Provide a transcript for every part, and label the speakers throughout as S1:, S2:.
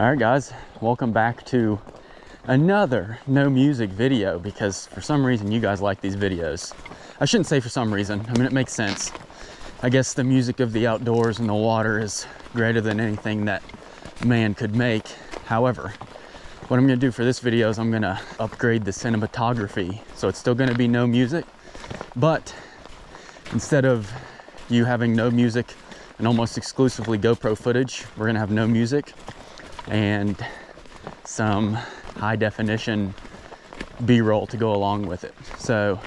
S1: All right, guys, welcome back to another no music video, because for some reason you guys like these videos. I shouldn't say for some reason. I mean, it makes sense. I guess the music of the outdoors and the water is greater than anything that man could make. However, what I'm gonna do for this video is I'm gonna upgrade the cinematography. So it's still gonna be no music, but instead of you having no music and almost exclusively GoPro footage, we're gonna have no music and some high definition B-roll to go along with it. So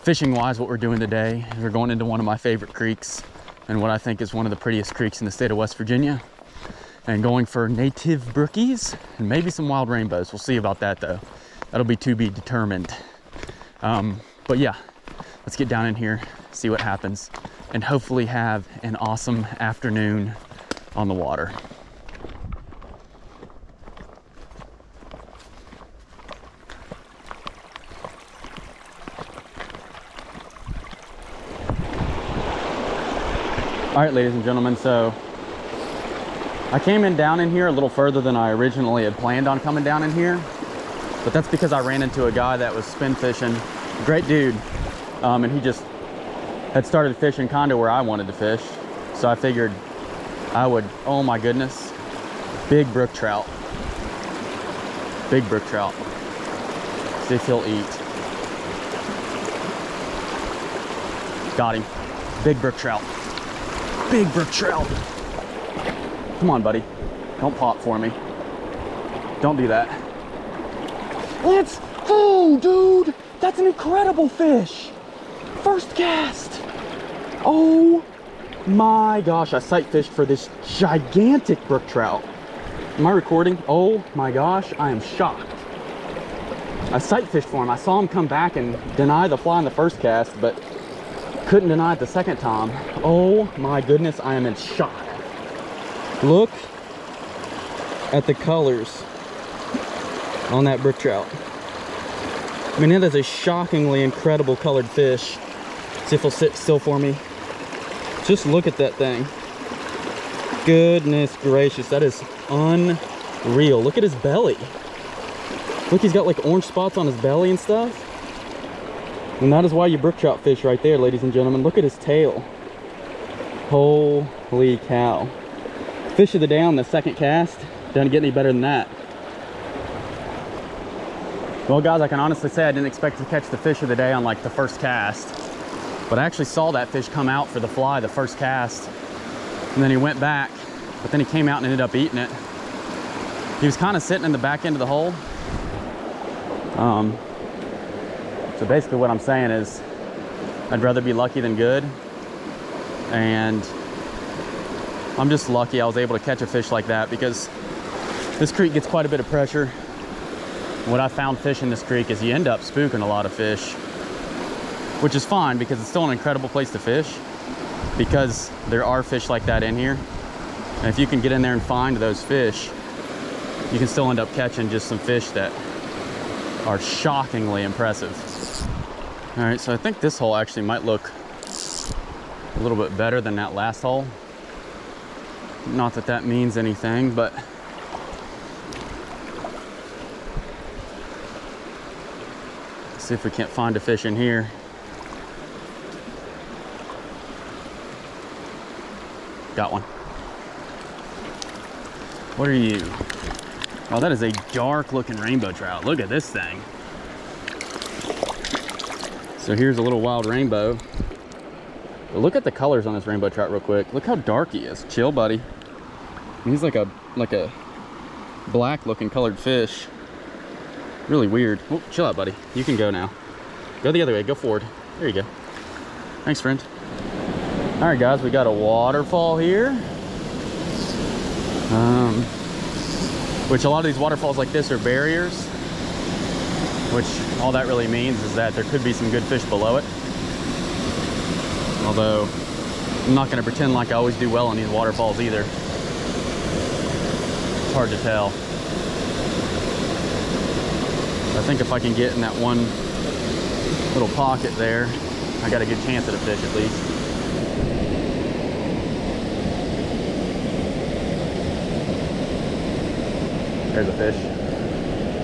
S1: fishing wise, what we're doing today is we're going into one of my favorite creeks and what I think is one of the prettiest creeks in the state of West Virginia, and going for native brookies and maybe some wild rainbows. We'll see about that though. That'll be to be determined. But yeah, let's get down in here, see what happens, and hopefully have an awesome afternoon on the water. All right, ladies and gentlemen, so I came down in here a little further than I originally had planned on coming down in here, but that's because I ran into a guy that was spin fishing, great dude, and he just had started fishing kind of where I wanted to fish. So I figured I would, oh my goodness, big brook trout. Big brook trout. See if he'll eat. Got him. Big brook trout. Big brook trout. Come on, buddy. Don't pop for me. Don't do that. Let's go, dude. That's an incredible fish. First cast. Oh my gosh, I sight fished for this gigantic brook trout. Am I recording? Oh my gosh, I am shocked. I sight fished for him. I saw him come back and deny the fly in the first cast, but couldn't deny it the second time. Oh my goodness, I am in shock. Look at the colors on that brook trout. I mean, that is a shockingly incredible colored fish. See if he'll sit still for me. Just look at that thing. Goodness gracious, that is unreal. Look at his belly. Look, he's got like orange spots on his belly and stuff. And that is why you brook trout fish right there, ladies and gentlemen. Look at his tail. Holy cow. Fish of the day on the second cast. Doesn't get any better than that. Well, guys, I can honestly say I didn't expect to catch the fish of the day on like the first cast. But I actually saw that fish come out for the fly the first cast. And then he went back. But then he came out and ended up eating it. He was kind of sitting in the back end of the hole. So basically what I'm saying is I'd rather be lucky than good. And I'm just lucky I was able to catch a fish like that, because this creek gets quite a bit of pressure. What I found fishing this creek is you end up spooking a lot of fish, which is fine because it's still an incredible place to fish, because there are fish like that in here. And if you can get in there and find those fish, you can still end up catching just some fish that are shockingly impressive. All right, so I think this hole actually might look a little bit better than that last hole. Not that that means anything, but let's see if we can't find a fish in here. Got one. What are you? Oh, that is a dark looking rainbow trout. Look at this thing. So here's a little wild rainbow. But look at the colors on this rainbow trout real quick. Look how dark he is. Chill, buddy. He's like a black looking colored fish. Really weird. Oh, chill out, buddy. You can go now. Go the other way. Go forward. There you go. Thanks, friend. All right, guys, we got a waterfall here. Which a lot of these waterfalls like this are barriers, which all that really means is that there could be some good fish below it. Although I'm not going to pretend like I always do well on these waterfalls either. It's hard to tell. I think if I can get in that one little pocket there, I got a good chance at a fish at least. There's a fish.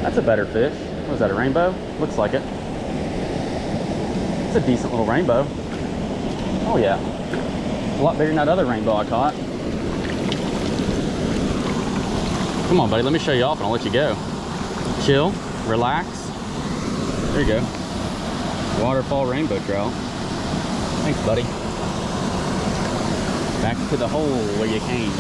S1: That's a better fish. What is that, a rainbow? Looks like it. It's a decent little rainbow. Oh yeah. A lot bigger than that other rainbow I caught. Come on, buddy, let me show you off and I'll let you go. Chill, relax. There you go. Waterfall rainbow trout. Thanks, buddy. Back to the hole where you came.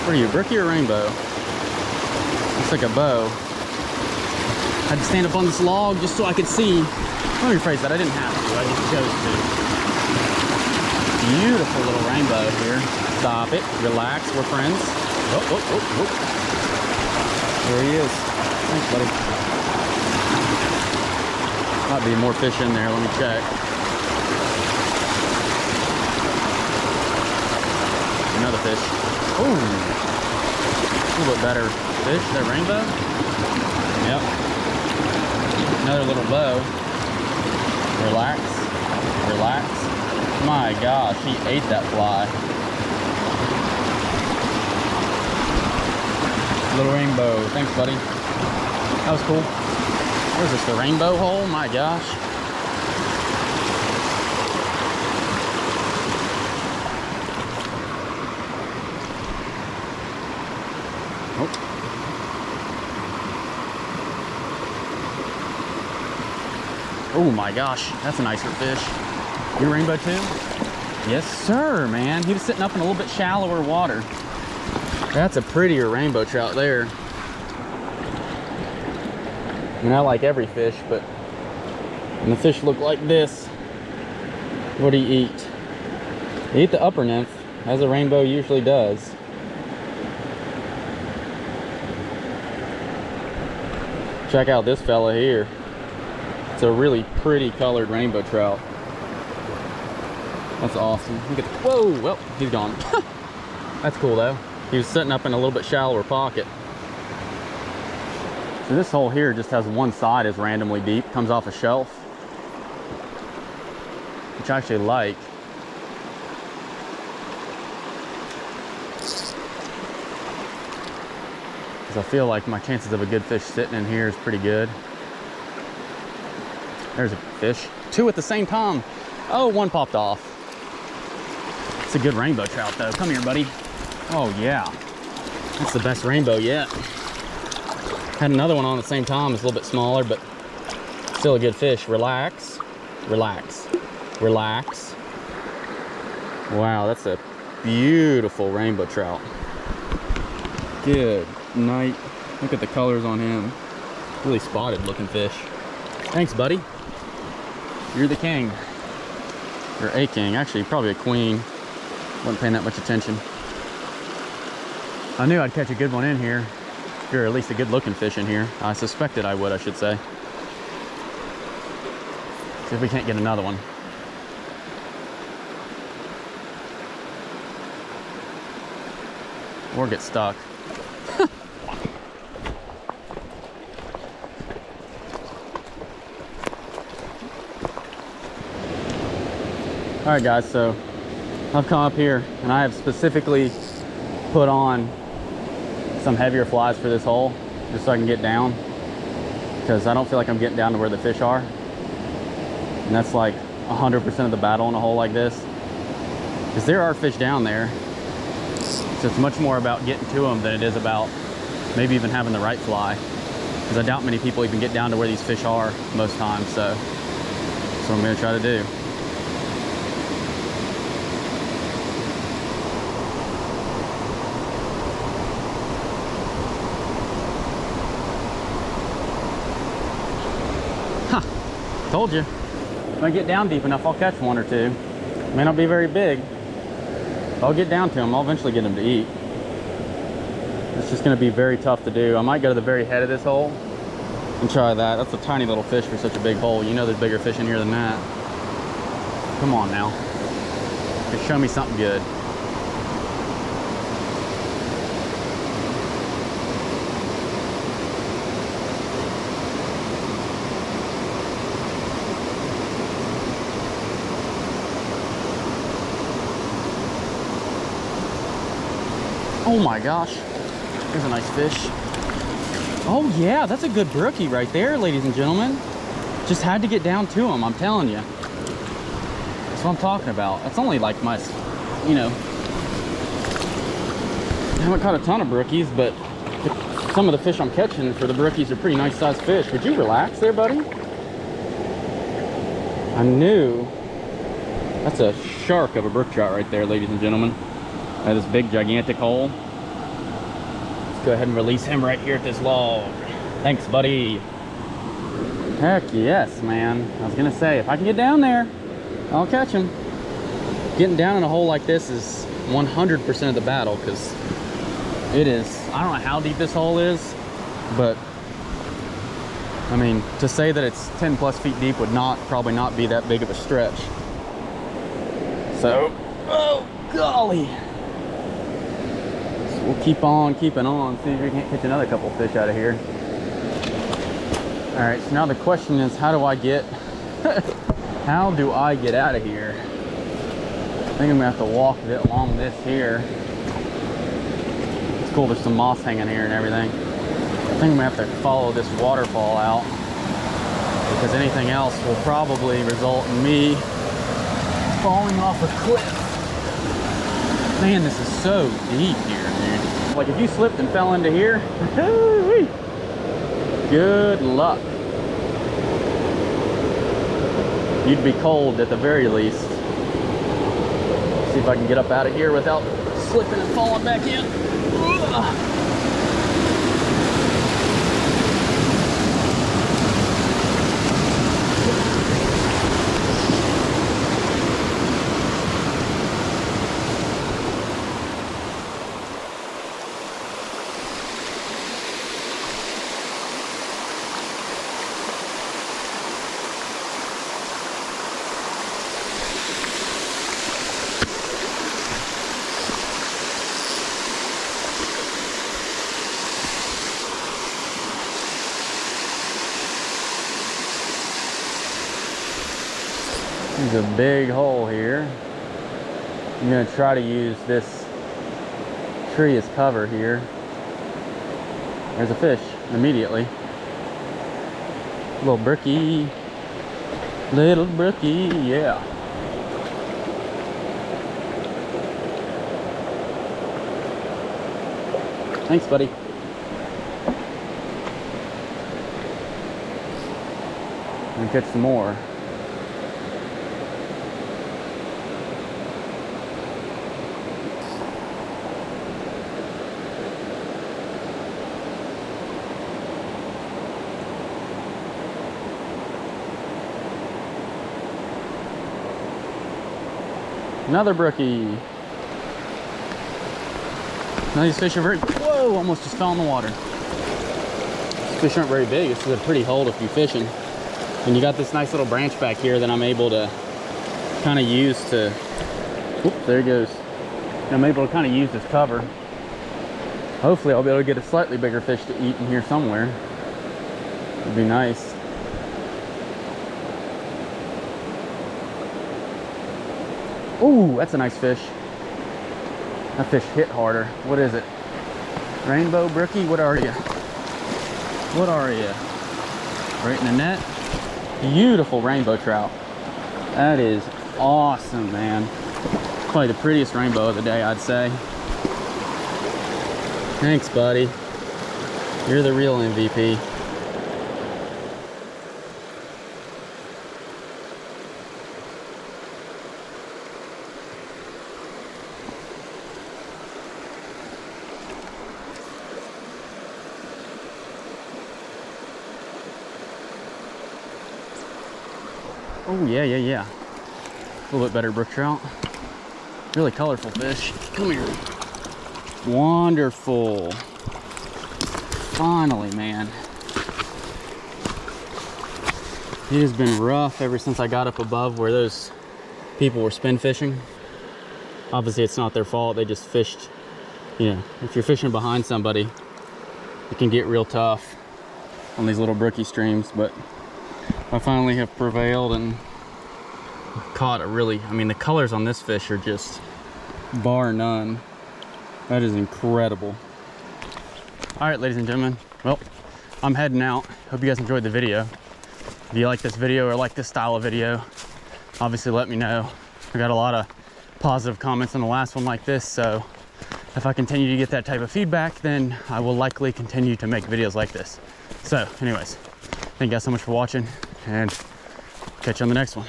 S1: What are you, brookie or rainbow? Looks like a bow. I had to stand up on this log just so I could see. Let me rephrase that, I didn't have to, I just chose to. Beautiful little rainbow here. Stop it, relax, we're friends. Oh, oh, oh, oh. There he is. Thanks, buddy. Might be more fish in there, let me check. Another fish. Ooh, a little bit better fish. That rainbow? Yep. Another little bow. Relax, relax. My gosh, he ate that fly. Little rainbow. Thanks, buddy. That was cool. What is this, the rainbow hole? My gosh. Oh my gosh, that's a nicer fish. You rainbow too? Yes, sir, man. He was sitting up in a little bit shallower water. That's a prettier rainbow trout there. I mean, I like every fish, but when the fish look like this, what do you eat? You eat the upper nymph, as a rainbow usually does. Check out this fella here. It's a really pretty colored rainbow trout. That's awesome. Look at, whoa, well, he's gone. That's cool though. He was sitting up in a little bit shallower pocket. So this hole here just has one side is randomly deep, comes off a shelf, which I actually like. Because I feel like my chances of a good fish sitting in here is pretty good. There's a fish. Two at the same time. Oh, one popped off. It's a good rainbow trout though. Come here, buddy. Oh yeah. That's the best rainbow yet. Had another one on at the same time. It's a little bit smaller, but still a good fish. Relax, relax, relax. Wow, that's a beautiful rainbow trout. Good night. Look at the colors on him. Really spotted looking fish. Thanks, buddy. You're the king. You're a king. Actually, probably a queen. Wasn't paying that much attention. I knew I'd catch a good one in here. Or at least a good looking fish in here. I suspected I would, I should say. See if we can't get another one. Or get stuck. All right guys, so I've come up here and I have specifically put on some heavier flies for this hole just so I can get down, because I don't feel like I'm getting down to where the fish are, and that's like 100% of the battle in a hole like this, because there are fish down there. So it's much more about getting to them than it is about maybe even having the right fly, because I doubt many people even get down to where these fish are most times. So that's what I'm going to try to do. Told you. If I get down deep enough, I'll catch one or two. May not be very big. If I'll get down to them, I'll eventually get them to eat. It's just gonna be very tough to do. I might go to the very head of this hole and try that. That's a tiny little fish for such a big hole. You know there's bigger fish in here than that. Come on now. Just show me something good. Oh my gosh, there's a nice fish. Oh yeah, that's a good brookie right there, ladies and gentlemen. Just had to get down to him, I'm telling you. That's what I'm talking about. That's only like my, you know, I haven't caught a ton of brookies, but some of the fish I'm catching for the brookies are pretty nice sized fish. Would you relax there, buddy? I knew. That's a shark of a brook trout right there, ladies and gentlemen. At this big gigantic hole. Let's go ahead and release him right here at this log. Thanks, buddy. Heck yes, man. I was gonna say, if I can get down there, I'll catch him. Getting down in a hole like this is 100% of the battle, because it is, I don't know how deep this hole is, but I mean, to say that it's 10 plus feet deep would probably not be that big of a stretch. So, oh golly. We'll keep on keeping on, see if we can't catch another couple fish out of here. All right, so now the question is, how do I get out of here? I think I'm gonna have to walk a bit along this here. It's cool, there's some moss hanging here and everything. I think I'm gonna have to follow this waterfall out, because anything else will probably result in me falling off a cliff. Man, this is so deep here, dude. Like if you slipped and fell into here, good luck. You'd be cold at the very least. See if I can get up out of here without slipping and falling back in. Ugh. There's a big hole here. I'm going to try to use this tree as cover here. There's a fish immediately. Little brookie. Little brookie, yeah. Thanks, buddy. I'm going to catch some more. Another brookie. Now these fish are very, whoa, almost just fell in the water. These fish aren't very big. This is a pretty hole if you're fishing. And you got this nice little branch back here that I'm able to kind of use to, whoop, there it goes. I'm able to kind of use this cover. Hopefully I'll be able to get a slightly bigger fish to eat in here somewhere. It'd be nice. Ooh, that's a nice fish. That fish hit harder. What is it? Rainbow brookie? What are you? What are you? Right in the net. Beautiful rainbow trout. That is awesome, man. Probably the prettiest rainbow of the day, I'd say. Thanks, buddy. You're the real MVP. Oh, yeah. A little bit better brook trout. Really colorful fish. Come here. Wonderful. Finally, man. It has been rough ever since I got up above where those people were spin fishing. Obviously, it's not their fault. They just fished. You know, if you're fishing behind somebody, it can get real tough on these little brookie streams. But I finally have prevailed and caught a really, I mean, the colors on this fish are just bar none. That is incredible. All right, ladies and gentlemen, well, I'm heading out. Hope you guys enjoyed the video. If you like this video or like this style of video, obviously let me know. I got a lot of positive comments on the last one like this, so if I continue to get that type of feedback, then I will likely continue to make videos like this. So anyways, thank you guys so much for watching, and catch you on the next one.